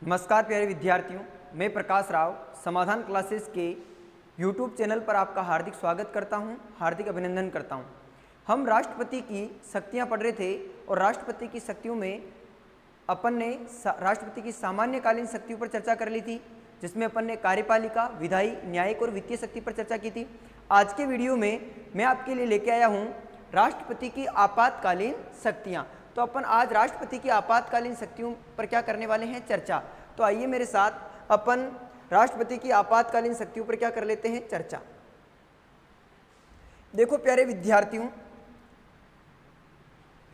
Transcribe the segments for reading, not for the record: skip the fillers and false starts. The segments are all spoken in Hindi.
नमस्कार प्यारे विद्यार्थियों, मैं प्रकाश राव समाधान क्लासेस के YouTube चैनल पर आपका हार्दिक स्वागत करता हूं, हार्दिक अभिनंदन करता हूं। हम राष्ट्रपति की शक्तियां पढ़ रहे थे और राष्ट्रपति की शक्तियों में अपन ने राष्ट्रपति की सामान्यकालीन शक्तियों पर चर्चा कर ली थी, जिसमें अपन ने कार्यपालिका, विधायी, न्यायिक और वित्तीय शक्ति पर चर्चा की थी। आज के वीडियो में मैं आपके लिए लेके आया हूँ राष्ट्रपति की आपातकालीन शक्तियाँ। तो अपन आज राष्ट्रपति की आपातकालीन शक्तियों पर क्या करने वाले हैं, चर्चा। तो आइए मेरे साथ अपन राष्ट्रपति की आपातकालीन शक्तियों पर क्या कर लेते हैं, चर्चा। देखो प्यारे विद्यार्थियों,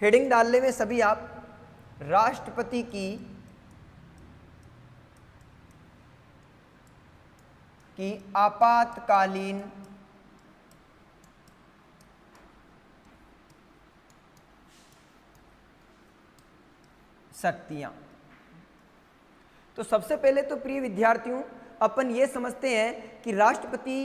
हेडिंग डालने में सभी आप राष्ट्रपति की आपातकालीन शक्तियां। तो सबसे पहले तो प्रिय विद्यार्थियों, अपन ये समझते हैं कि राष्ट्रपति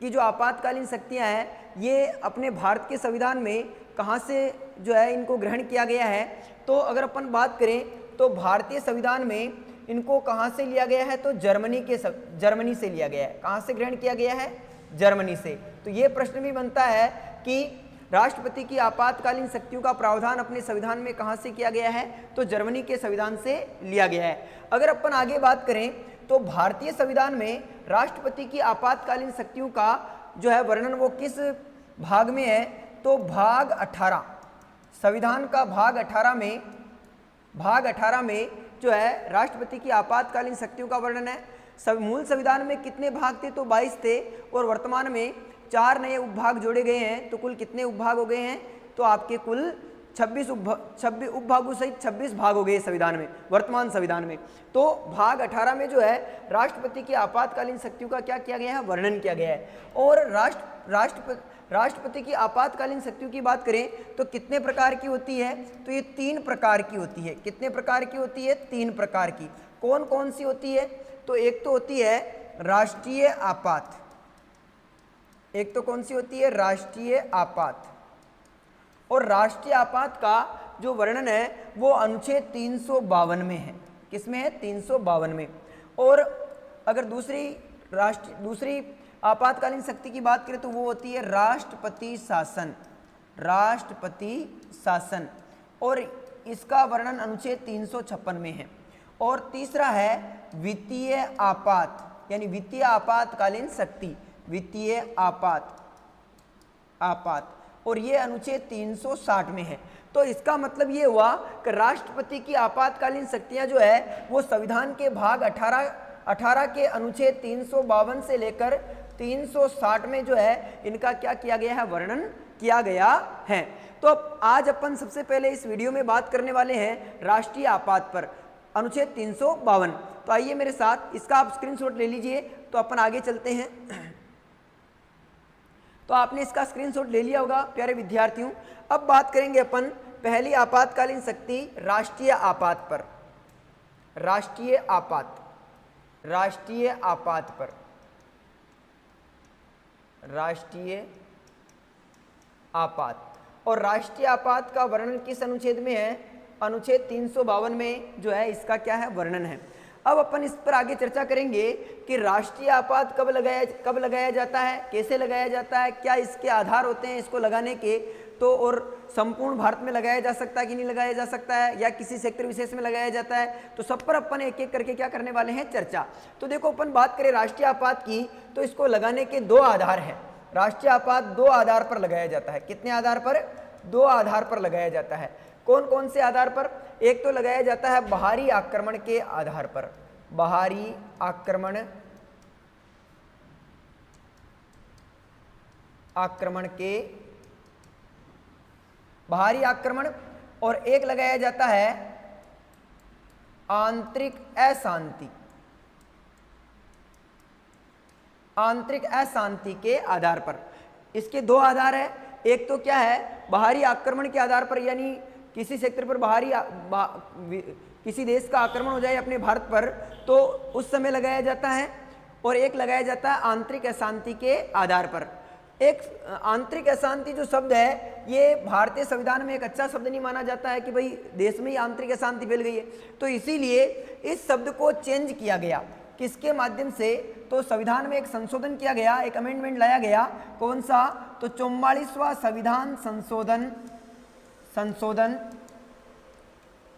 की जो आपातकालीन शक्तियां हैं ये अपने भारत के संविधान में कहाँ से जो है इनको ग्रहण किया गया है। तो अगर अपन बात करें तो भारतीय संविधान में इनको कहाँ से लिया गया है, तो जर्मनी से लिया गया है। कहाँ से ग्रहण किया गया है, जर्मनी से। तो ये प्रश्न भी बनता है कि राष्ट्रपति की आपातकालीन शक्तियों का प्रावधान अपने संविधान में कहां से किया गया है, तो जर्मनी के संविधान से लिया गया है। अगर अपन आगे बात करें तो भारतीय संविधान में राष्ट्रपति की आपातकालीन शक्तियों का जो है वर्णन वो किस भाग में है, तो भाग 18, संविधान का भाग 18 में जो है राष्ट्रपति की आपातकालीन शक्तियों का वर्णन है। मूल संविधान में कितने भाग थे, तो 22 थे और वर्तमान में 4 नए उपभाग जोड़े गए हैं। तो कुल कितने उपभाग हो गए हैं, तो आपके कुल 26 उपभागों सहित 26 भाग हो गए संविधान में, वर्तमान संविधान में। तो भाग 18 में जो है राष्ट्रपति की आपातकालीन शक्तियों का क्या किया गया है, वर्णन किया गया है। और राष्ट्रपति की आपातकालीन शक्तियों की बात करें तो कितने प्रकार की होती है, तो ये 3 प्रकार की होती है। कितने प्रकार की होती है, 3 प्रकार की। कौन कौन सी होती है, तो एक तो होती है राष्ट्रीय आपात। एक तो कौन सी होती है, राष्ट्रीय आपात। और राष्ट्रीय आपात का जो वर्णन है वो अनुच्छेद 352 में है। किसमें है, 352 में। और अगर दूसरी आपातकालीन शक्ति की बात करें तो वो होती है राष्ट्रपति शासन। राष्ट्रपति शासन, और इसका वर्णन अनुच्छेद 356 में है। और तीसरा है वित्तीय आपात, यानी वित्तीय आपातकालीन शक्ति, वित्तीय आपात, और ये अनुच्छेद 360 में है। तो इसका मतलब ये हुआ कि राष्ट्रपति की आपातकालीन शक्तियां जो है वो संविधान के भाग 18 के अनुच्छेद 352 से लेकर 360 में जो है इनका क्या किया गया है, वर्णन किया गया है। तो आज अपन सबसे पहले इस वीडियो में बात करने वाले हैं राष्ट्रीय आपात पर, अनुच्छेद 352। तो आइए मेरे साथ इसका आप स्क्रीनशॉट ले लीजिए, तो अपन आगे चलते हैं। तो आपने इसका स्क्रीनशॉट ले लिया होगा प्यारे विद्यार्थियों। अब बात करेंगे अपन पहली आपातकालीन शक्ति राष्ट्रीय आपात पर। राष्ट्रीय आपात पर, राष्ट्रीय आपात। और राष्ट्रीय आपात का वर्णन किस अनुच्छेद में है, अनुच्छेद 352 में जो है इसका क्या है, वर्णन है। अब अपन इस पर आगे चर्चा करेंगे कि राष्ट्रीय आपात कब लगाया जाता है, कैसे लगाया जाता है, क्या इसके आधार होते हैं इसको लगाने के, तो और संपूर्ण भारत में लगाया जा सकता है कि नहीं लगाया जा सकता है, या किसी सेक्टर विशेष में लगाया जाता है। तो सब पर अपन एक एक करके क्या करने वाले हैं, चर्चा। तो देखो अपन बात करें राष्ट्रीय आपात की, तो इसको लगाने के 2 आधार हैं। राष्ट्रीय आपात 2 आधार पर लगाया जाता है। कितने आधार पर, 2 आधार पर लगाया जाता है। कौन कौन से आधार पर, एक तो लगाया जाता है बाहरी आक्रमण के आधार पर। बाहरी आक्रमण, और एक लगाया जाता है आंतरिक अशांति के आधार पर। इसके 2 आधार है। एक तो क्या है, बाहरी आक्रमण के आधार पर, यानी किसी सेक्टर पर किसी देश का आक्रमण हो जाए अपने भारत पर, तो उस समय लगाया जाता है। और एक लगाया जाता है आंतरिक अशांति के आधार पर। एक आंतरिक अशांति जो शब्द है ये भारतीय संविधान में एक अच्छा शब्द नहीं माना जाता है कि भाई देश में ही आंतरिक अशांति फैल गई है, तो इसीलिए इस शब्द को चेंज किया गया। किसके माध्यम से? तो संविधान में एक संशोधन किया गया, एक अमेंडमेंट लाया गया। कौन सा? तो 44वां संविधान संशोधन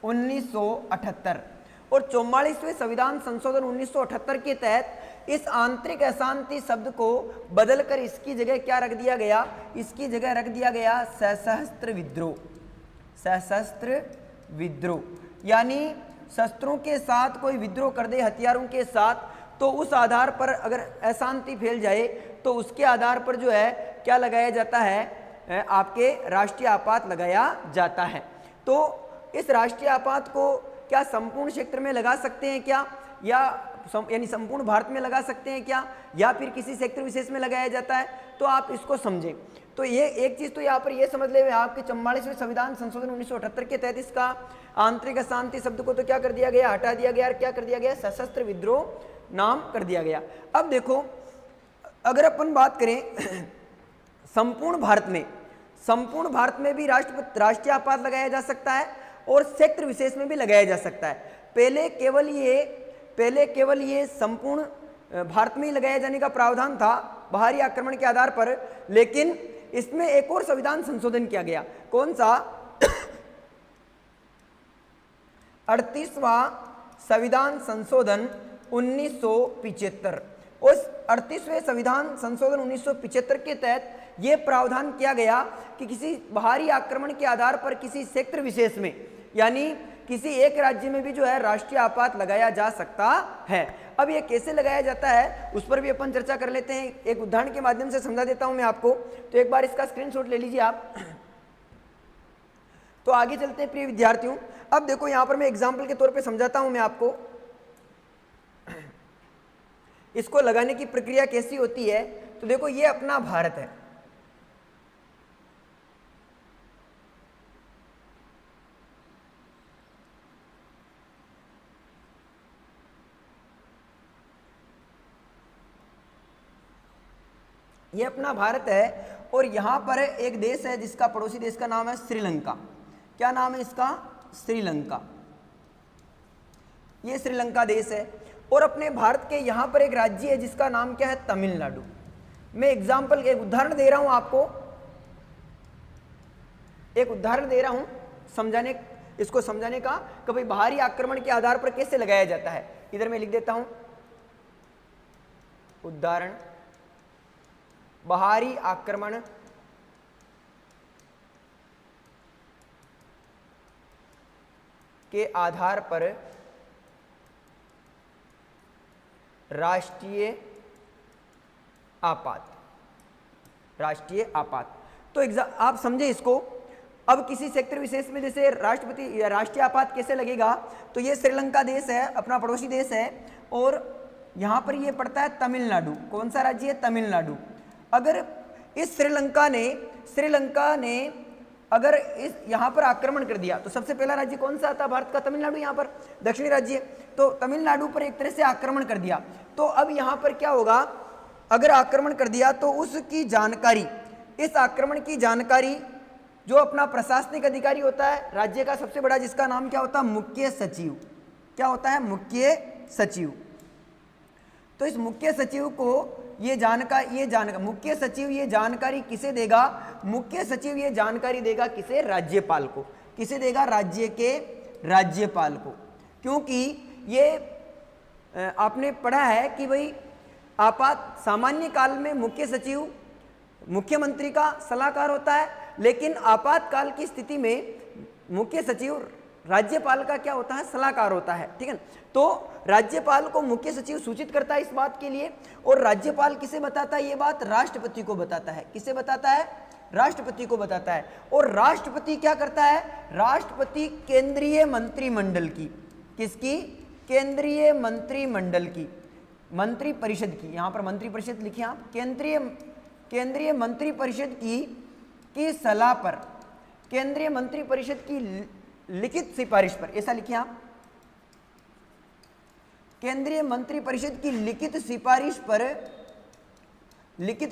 1978। और 44वें संविधान संशोधन 1978 के तहत इस आंतरिक अशांति शब्द को बदलकर इसकी जगह क्या रख दिया गया? इसकी जगह रख दिया गया सशस्त्र विद्रोह। सशस्त्र विद्रोह यानी शस्त्रों के साथ कोई विद्रोह कर दे, हथियारों के साथ, तो उस आधार पर अगर अशांति फैल जाए तो उसके आधार पर जो है क्या लगाया जाता है? आपके राष्ट्रीय आपात लगाया जाता है। तो इस राष्ट्रीय आपात को क्या संपूर्ण क्षेत्र में लगा सकते हैं क्या, या यानी संपूर्ण भारत में लगा सकते हैं क्या, या फिर किसी क्षेत्र विशेष में लगाया जाता है? तो आप इसको समझें। तो ये एक चीज तो यहाँ पर ये समझ ले आपके 44वें संविधान संशोधन 1978 के तहत इसका आंतरिक अशांति शब्द को तो क्या कर दिया गया? हटा दिया गया। और क्या कर दिया गया? सशस्त्र विद्रोह नाम कर दिया गया। अब देखो, अगर अपन बात करें संपूर्ण भारत में भी राष्ट्रीय आपात लगाया जा सकता है और क्षेत्र विशेष में भी लगाया जा सकता है। पहले केवल ये संपूर्ण भारत में ही लगाए जाने का प्रावधान था बाहरी आक्रमण के आधार पर, लेकिन इसमें एक और संविधान संशोधन किया गया। कौन सा? 38वां संविधान संशोधन 1975। उस 38वें संविधान संशोधन 1975 के तहत यह प्रावधान किया गया कि किसी बाहरी आक्रमण के आधार पर किसी क्षेत्र विशेष में, यानी किसी एक राज्य में भी जो है राष्ट्रीय आपात लगाया जा सकता है। अब ये कैसे लगाया जाता है उस पर भी अपन चर्चा कर लेते हैं। एक उदाहरण के माध्यम से समझा देता हूं मैं आपको। तो एक बार इसका स्क्रीनशॉट ले लीजिए आप। तो आगे चलते हैं प्रिय विद्यार्थियों। अब देखो यहां पर मैं एग्जाम्पल के तौर पे समझाता हूं मैं आपको इसको लगाने की प्रक्रिया कैसी होती है। तो देखो ये अपना भारत है, ये अपना भारत है, और यहां पर एक देश है जिसका पड़ोसी देश का नाम है श्रीलंका। क्या नाम है इसका? श्रीलंका। ये श्रीलंका देश है। और अपने भारत के यहां पर एक राज्य है जिसका नाम क्या है? तमिलनाडु। मैं एग्जाम्पल, एक उदाहरण दे रहा हूं आपको, एक उदाहरण दे रहा हूं इसको समझाने का कि भाई बाहरी आक्रमण के आधार पर कैसे लगाया जाता है। इधर मैं लिख देता हूं उदाहरण, बाहरी आक्रमण के आधार पर राष्ट्रीय आपात। तो आप समझे इसको। अब किसी सेक्टर विशेष में जैसे राष्ट्रीय आपात कैसे लगेगा? तो ये श्रीलंका देश है, अपना पड़ोसी देश है, और यहां पर ये पड़ता है तमिलनाडु। कौन सा राज्य है? तमिलनाडु। अगर इस श्रीलंका ने अगर इस यहां पर आक्रमण कर दिया तो सबसे पहला राज्य कौन सा आता? भारत का तमिलनाडु, यहां पर दक्षिणी राज्य। तो तमिलनाडु पर एक तरह से आक्रमण कर दिया। तो अब यहां पर क्या होगा? अगर आक्रमण कर दिया तो उसकी जानकारी, इस आक्रमण की जानकारी जो अपना प्रशासनिक अधिकारी होता है राज्य का सबसे बड़ा, जिसका नाम क्या होता है? मुख्य सचिव। क्या होता है? मुख्य सचिव। तो इस मुख्य सचिव को मुख्य सचिव ये जानकारी किसे देगा? मुख्य सचिव ये जानकारी देगा किसे? राज्यपाल को। किसे देगा? राज्य के राज्यपाल को। क्योंकि ये आपने पढ़ा है कि भाई सामान्य काल में मुख्य सचिव मुख्यमंत्री का सलाहकार होता है, लेकिन आपातकाल की स्थिति में मुख्य सचिव राज्यपाल का क्या होता है? सलाहकार होता है। ठीक है। तो राज्यपाल को मुख्य सचिव सूचित करता है इस बात के लिए, और राज्यपाल किसे बताता है ये बात? राष्ट्रपति को बताता है। किसे बताता है? राष्ट्रपति को बताता है। और राष्ट्रपति क्या करता है? राष्ट्रपति केंद्रीय मंत्रिमंडल की, किसकी? केंद्रीय मंत्रिमंडल की, मंत्रिपरिषद की, यहां पर मंत्रिपरिषद लिखिए आप, केंद्रीय मंत्रिपरिषद की सलाह पर, केंद्रीय मंत्रिपरिषद की लिखित सिफारिश पर, ऐसा लिखिए आप, केंद्रीय मंत्रिपरिषद की लिखित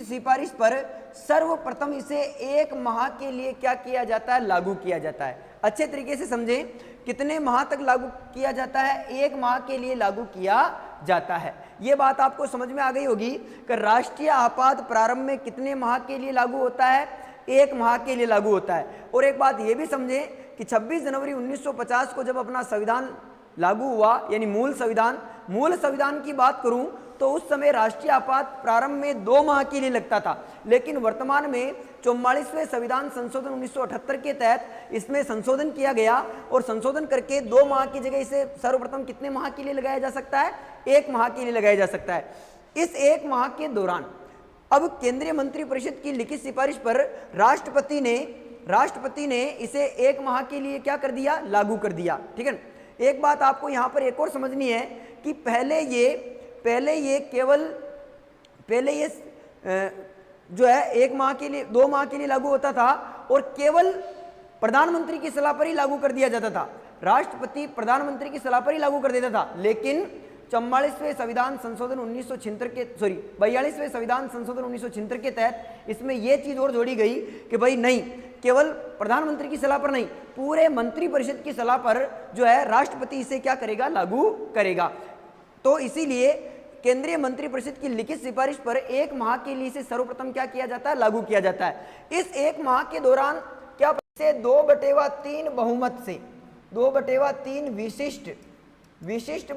सिफारिश पर सर्वप्रथम इसे 1 माह के लिए क्या किया जाता है? लागू किया जाता है। अच्छे तरीके से समझें, कितने माह तक लागू किया जाता है? 1 माह के लिए लागू किया जाता है। ये बात आपको समझ में आ गई होगी कि राष्ट्रीय आपात प्रारंभ में कितने माह के लिए लागू होता है? 1 माह के लिए लागू होता है। और एक बात ये भी समझें कि 26 जनवरी 1950 को जब अपना संविधान लागू हुआ, यानी मूल संविधान की बात करूं तो उस समय राष्ट्रीय आपात प्रारंभ में 2 माह के लिए लगता था, लेकिन वर्तमान में 44वें संविधान संशोधन 1978 के तहत इसमें संशोधन किया गया और संशोधन करके 2 माह की जगह इसे सर्वप्रथम कितने माह के लिए लगाया जा सकता है? 1 माह के लिए लगाया जा सकता है। इस 1 माह के दौरान अब केंद्रीय मंत्रिपरिषद की लिखित सिफारिश पर राष्ट्रपति ने इसे 1 माह के लिए क्या कर दिया? लागू कर दिया। ठीक है। एक बात आपको यहां पर एक और समझनी है कि पहले ये जो है 1 माह के लिए 2 माह के लिए लागू होता था और केवल प्रधानमंत्री की सलाह पर ही लागू कर दिया जाता था। राष्ट्रपति प्रधानमंत्री की सलाह पर ही लागू कर देता था, लेकिन 42वें संविधान संशोधन 42वें संविधान संशोधन 1976 के तहत इसमें यह चीज और जोड़ी गई कि भाई नहीं, केवल प्रधानमंत्री की सलाह पर नहीं, पूरे मंत्रिपरिषद की सलाह पर जो है राष्ट्रपति इसे क्या करेगा? लागू करेगा। तो इसीलिए केंद्रीय मंत्रिपरिषद की लिखित सिफारिश पर 1 माह के लिए इसे सर्वप्रथम क्या किया जाता है? लागू किया जाता है। इस 1 माह के दौरान क्या से 2/3 बहुमत से 2/3 विशिष्ट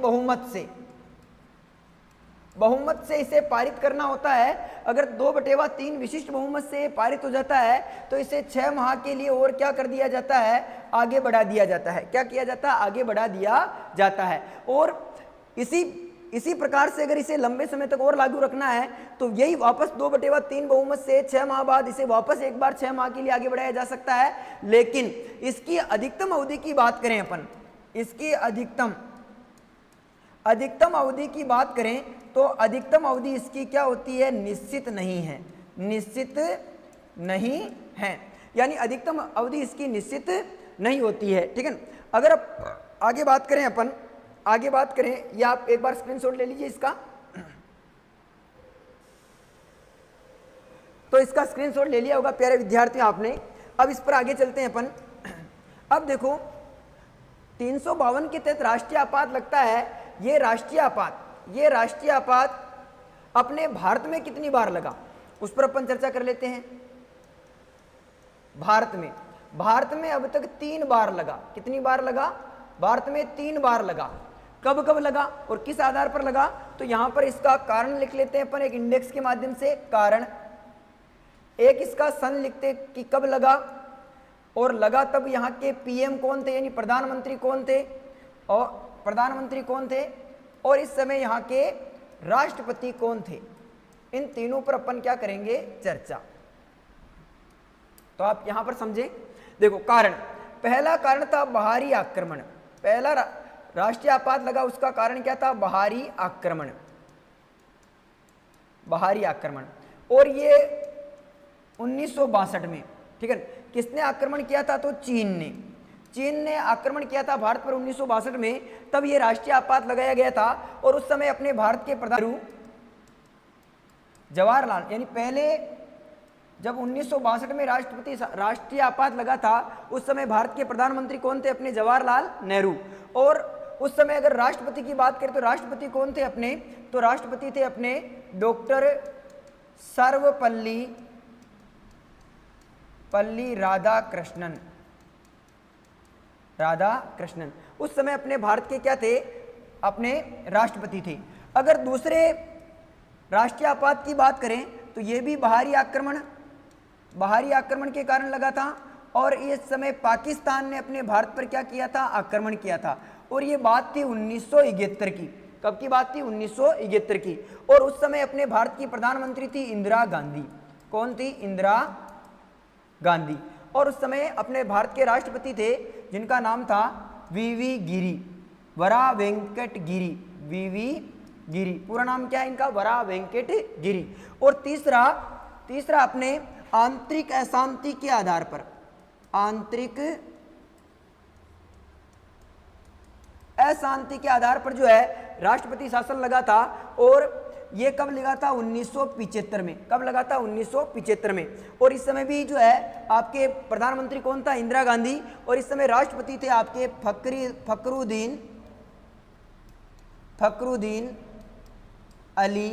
बहुमत से इसे पारित करना होता है। अगर 2/3 विशिष्ट बहुमत से पारित हो जाता है तो इसे 6 माह के लिए और क्या कर दिया जाता है? आगे बढ़ा दिया जाता है। क्या किया जाता है? आगे बढ़ा दिया जाता है। और इसी प्रकार से अगर इसे लंबे समय तक और लागू रखना है तो यही वापस 2/3 बहुमत से 6 माह बाद इसे वापस एक बार 6 माह के लिए आगे बढ़ाया जा सकता है। लेकिन इसकी अधिकतम अवधि की बात करें अपन, इसकी अधिकतम अवधि की बात करें तो अधिकतम अवधि इसकी क्या होती है? निश्चित नहीं है, यानी अधिकतम अवधि इसकी निश्चित नहीं होती है। ठीक है। अगर आप आगे बात करें या आप एक बार स्क्रीनशॉट ले लीजिए इसका, तो इसका स्क्रीनशॉट ले लिया होगा प्यारे विद्यार्थियों आपने। अब इस पर आगे चलते हैं अपन। अब देखो 352 के तहत राष्ट्रीय आपात लगता है। ये राष्ट्रीय आपात अपने भारत में कितनी बार लगा उस पर अपन चर्चा कर लेते हैं। भारत में अब तक 3 बार लगा। कितनी बार लगा? भारत में 3 बार लगा। कब लगा और किस आधार पर लगा? तो यहां पर इसका कारण लिख लेते हैं अपन एक इंडेक्स के माध्यम से। कारण एक इसका सन लिखते कि कब लगा और लगा तब यहाँ के पीएम कौन थे, यानी प्रधानमंत्री कौन थे और इस समय यहाँ के राष्ट्रपति कौन थे। इन तीनों पर अपन क्या करेंगे? चर्चा। तो आप यहां पर समझें। देखो कारण, पहला कारण था बाहरी आक्रमण। पहला राष्ट्रीय आपात लगा, उसका कारण क्या था? बाहरी आक्रमण। और ये 1962 में, ठीक है, किसने आक्रमण किया था? तो चीन ने आक्रमण किया था भारत पर 1962 में। तब ये राष्ट्रीय आपात लगाया गया था और उस समय अपने भारत के प्रधानमंत्री जवाहरलाल, यानी पहले जब 1962 में राष्ट्रीय आपात लगा था उस समय भारत के प्रधानमंत्री कौन थे? अपने जवाहरलाल नेहरू। और उस समय अगर राष्ट्रपति की बात करें तो राष्ट्रपति कौन थे अपने? तो राष्ट्रपति थे अपने डॉक्टर सर्वपल्ली राधाकृष्णन। उस समय अपने भारत के क्या थे? अपने राष्ट्रपति थे। अगर दूसरे राष्ट्रीय आपात की बात करें तो ये भी बाहरी आक्रमण के कारण लगा था और इस समय पाकिस्तान ने अपने भारत पर क्या किया था? आक्रमण किया था। और ये बात थी 1971 की। कब की बात थी? 1971 की। और उस समय अपने भारत की प्रधानमंत्री थी इंदिरा गांधी। कौन थी? इंदिरा गांधी। और उस समय अपने भारत के राष्ट्रपति थे जिनका नाम था वीवी गिरी, वरा वेंकट गिरी। वीवी गिरी, पूरा नाम क्या है इनका? वरा वेंकट गिरी। और तीसरा अपने आंतरिक अशांति के आधार पर, अशांति के आधार पर जो है राष्ट्रपति शासन लगा था। और ये कब लगा था? 1975 में। कब लगा था? 1975 में। और इस समय भी जो है आपके प्रधानमंत्री कौन था? इंदिरा गांधी। और इस समय राष्ट्रपति थे आपके फखरुद्दीन अली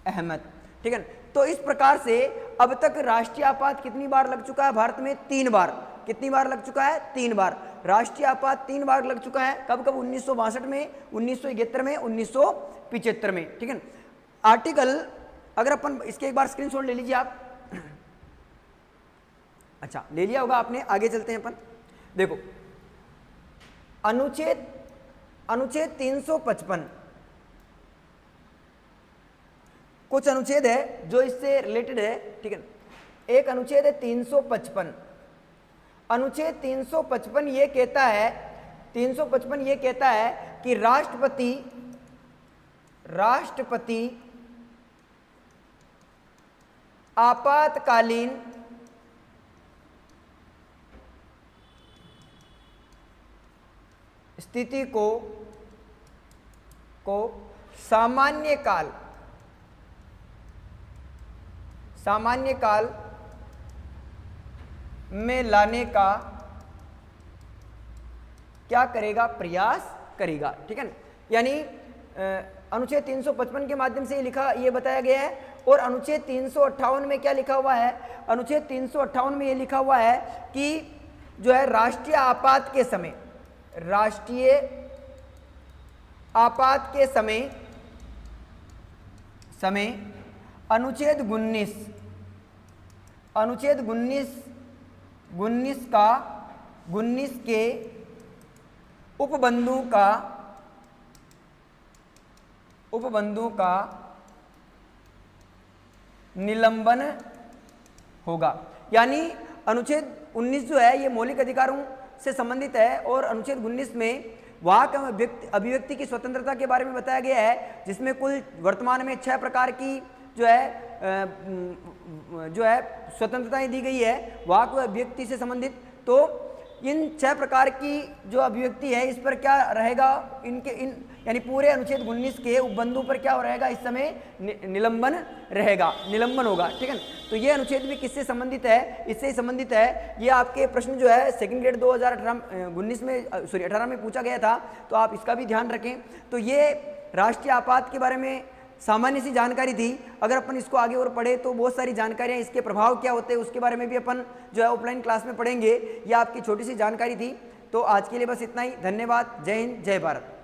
अहमद। ठीक है। तो इस प्रकार से अब तक राष्ट्रीय आपात कितनी बार लग चुका है भारत में? 3 बार। कितनी बार लग चुका है? 3 बार। राष्ट्रीय आपात 3 बार लग चुका है। कब कब? 1962 में, 1971 में, 1975 में। ठीक है। आर्टिकल, अगर अपन इसके एक बार स्क्रीनशॉट ले लीजिए आप। अच्छा, ले लिया होगा आपने। आगे चलते हैं अपन। देखो, अनुच्छेद 355, कुछ अनुच्छेद है जो इससे रिलेटेड है। ठीक है। एक अनुच्छेद है 355। अनुच्छेद 355 ये कहता है कि राष्ट्रपति आपातकालीन स्थिति को सामान्य काल में लाने का क्या करेगा? प्रयास करेगा। ठीक है ना। यानी अनुच्छेद 355 के माध्यम से ये बताया गया है। और अनुच्छेद 358 में क्या लिखा हुआ है? अनुच्छेद 358 में ये लिखा हुआ है कि जो है राष्ट्रीय आपात के समय अनुच्छेद 19 के उपबंधों का निलंबन होगा। यानी अनुच्छेद 19 जो है ये मौलिक अधिकारों से संबंधित है। और अनुच्छेद 19 में वाक अभिव्यक्ति की स्वतंत्रता के बारे में बताया गया है, जिसमें कुल वर्तमान में 6 प्रकार की जो है स्वतंत्रताएं दी गई है वाक व अभिव्यक्ति से संबंधित। तो इन 6 प्रकार की जो अभिव्यक्ति है इस पर क्या रहेगा? यानी पूरे अनुच्छेद 19 के उपबंधों पर क्या रहेगा? इस समय निलंबन होगा। ठीक है। तो ये अनुच्छेद भी किससे संबंधित है? इससे ही संबंधित है। ये आपके प्रश्न जो है सेकंड ग्रेड 2018 में पूछा गया था, तो आप इसका भी ध्यान रखें। तो ये राष्ट्रीय आपात के बारे में सामान्य सी जानकारी थी। अगर अपन इसको आगे और पढ़े तो बहुत सारी जानकारियाँ, इसके प्रभाव क्या होते हैं उसके बारे में भी अपन जो है ऑफलाइन क्लास में पढ़ेंगे। यह आपकी छोटी सी जानकारी थी। तो आज के लिए बस इतना ही। धन्यवाद। जय हिंद, जय भारत।